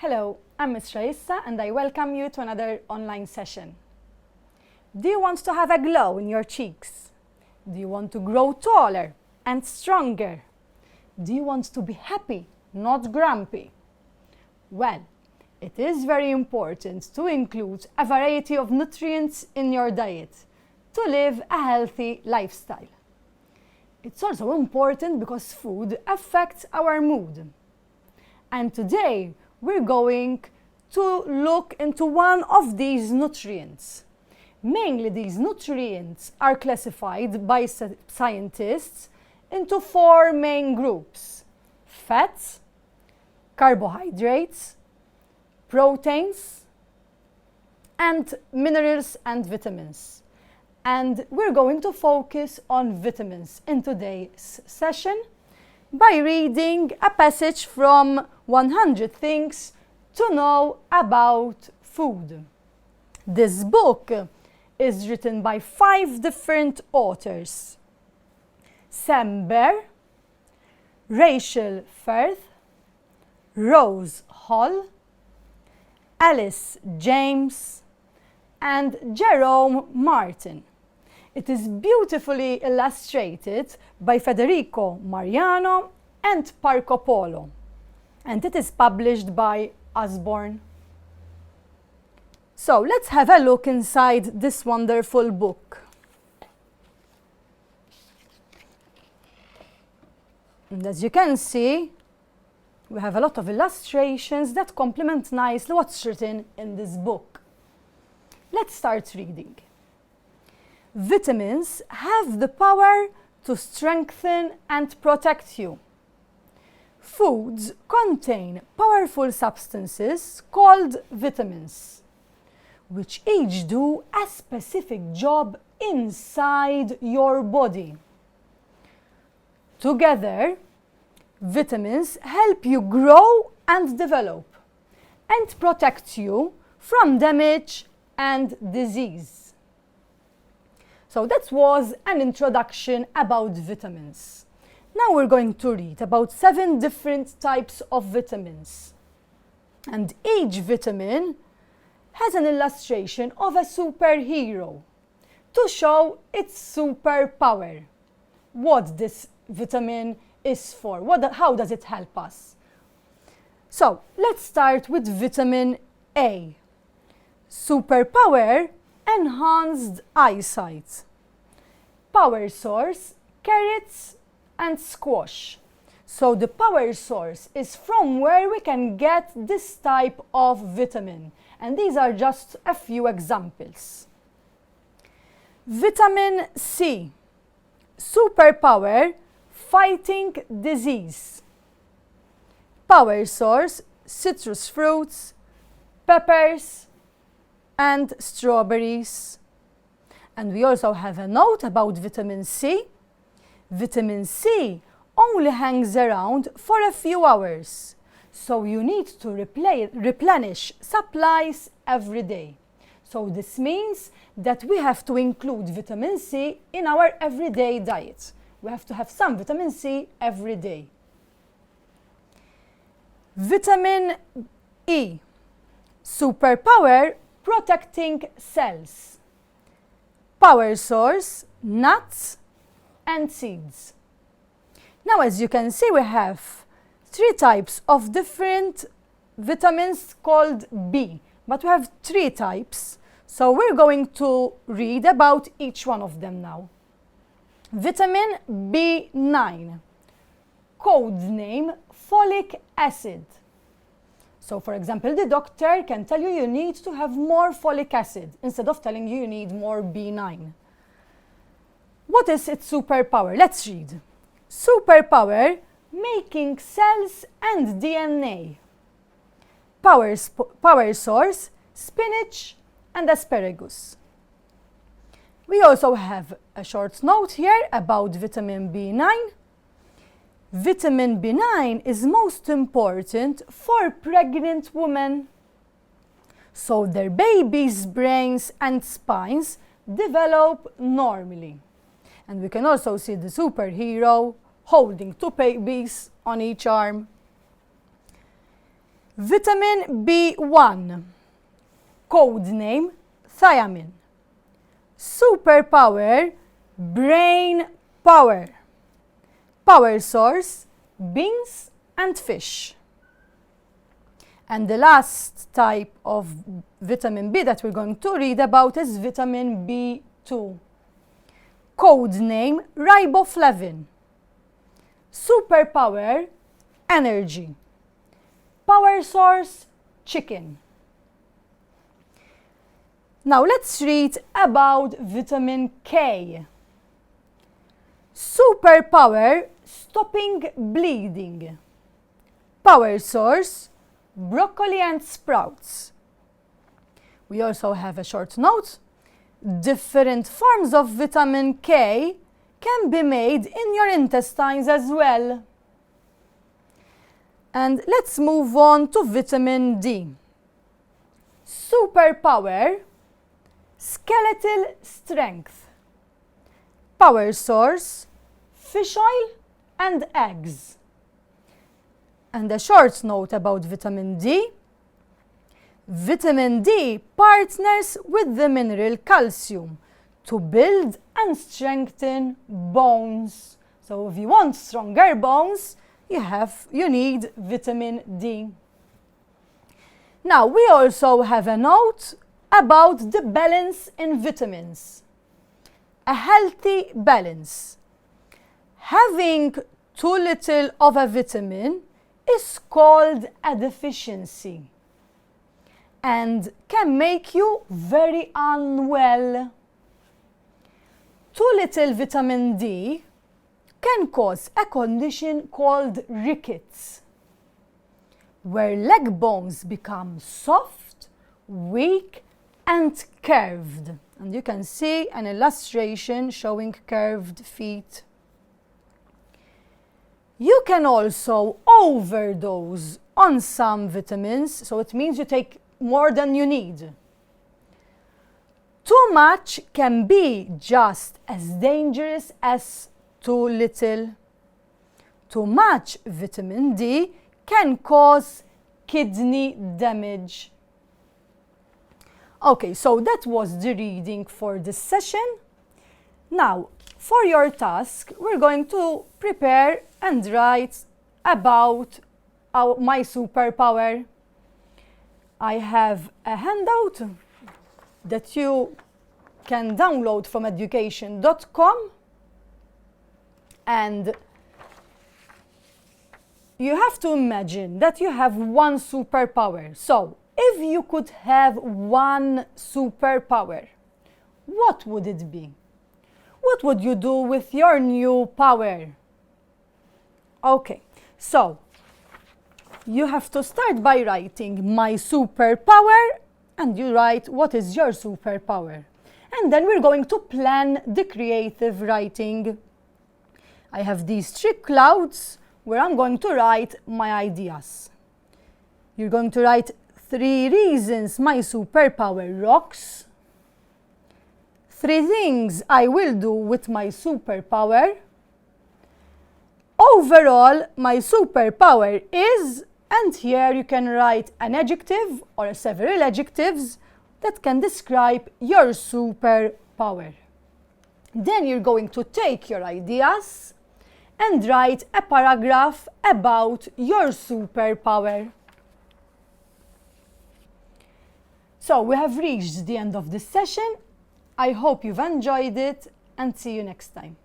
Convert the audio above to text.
Hello, I'm Ms. Raissa and I welcome you to another online session. Do you want to have a glow in your cheeks? Do you want to grow taller and stronger? Do you want to be happy, not grumpy? Well, it is very important to include a variety of nutrients in your diet to live a healthy lifestyle. It's also important because food affects our mood. And today, we're going to look into one of these nutrients. Mainly, these nutrients are classified by scientists into four main groups: fats, carbohydrates, proteins, and minerals and vitamins. And we're going to focus on vitamins in today's session by reading a passage from 100 Things to Know About Food. This book is written by 5 different authors: Baer, Rachel Firth, Rose Hall, Alice James, and Jerome Martin. It is beautifully illustrated by Federico Mariani and Parko Polo, and it is published by Usborne. So let's have a look inside this wonderful book. And as you can see, we have a lot of illustrations that complement nicely what's written in this book. Let's start reading. Vitamins have the power to strengthen and protect you. Foods contain powerful substances called vitamins, which each do a specific job inside your body. Together, vitamins help you grow and develop and protect you from damage and disease. So that was an introduction about vitamins. Now we're going to read about 7 different types of vitamins. And each vitamin has an illustration of a superhero to show its superpower. What this vitamin is for, how does it help us? So let's start with vitamin A. Superpower: enhanced eyesight. Power source: carrots and squash. So the power source is from where we can get this type of vitamin. And these are just a few examples. Vitamin C. Superpower: fighting disease. Power source: citrus fruits, peppers, and strawberries. And we also have a note about vitamin C. Vitamin C only hangs around for a few hours, so you need to replenish supplies every day. So this means that we have to include vitamin C in our everyday diet. We have to have some vitamin C every day. Vitamin E. Superpower: protecting cells. Power source: nuts and seeds. Now, as you can see, we have 3 types of different vitamins called B, but we have 3 types. So we're going to read about each one of them now. Vitamin B9, code name folic acid. So, for example, the doctor can tell you need to have more folic acid instead of telling you need more B9. What is its superpower? Let's read. Superpower: making cells and DNA. Power source: spinach and asparagus. We also have a short note here about vitamin B9. Vitamin B9 is most important for pregnant women, so their babies' brains and spines develop normally. And we can also see the superhero holding 2 babies on each arm. Vitamin B1, code name thiamine. Superpower, brain power. Power source, beans and fish. And the last type of vitamin B that we're going to read about is vitamin B2. Code name, riboflavin. Superpower, energy. Power source, chicken. Now let's read about vitamin K. Superpower, stopping bleeding. Power source, broccoli and sprouts. We also have a short note. Different forms of vitamin K can be made in your intestines as well. And let's move on to vitamin D. Superpower, skeletal strength. Power source, fish oil and eggs. And a short note about vitamin D. Vitamin D partners with the mineral calcium to build and strengthen bones. So if you want stronger bones, you need vitamin D. Now we also have a note about the balance in vitamins. A healthy balance. Having too little of a vitamin is called a deficiency and can make you very unwell. Too little vitamin D can cause a condition called rickets, where leg bones become soft, weak, and curved. And you can see an illustration showing curved feet. You can also overdose on some vitamins, so it means you take more than you need. Too much can be just as dangerous as too little. Too much vitamin D can cause kidney damage. Okay, so that was the reading for this session. Now, for your task, we're going to prepare and write about my superpower. I have a handout that you can download from education.com, and you have to imagine that you have one superpower. So, if you could have one superpower, what would it be? What would you do with your new power? Okay, so you have to start by writing my superpower, and you write what is your superpower. And then we're going to plan the creative writing. I have these 3 clouds where I'm going to write my ideas. You're going to write 3 reasons my superpower rocks, 3 things I will do with my superpower. Overall, my superpower is, and here you can write an adjective or several adjectives that can describe your superpower. Then you're going to take your ideas and write a paragraph about your superpower. So we have reached the end of this session. I hope you've enjoyed it, and see you next time.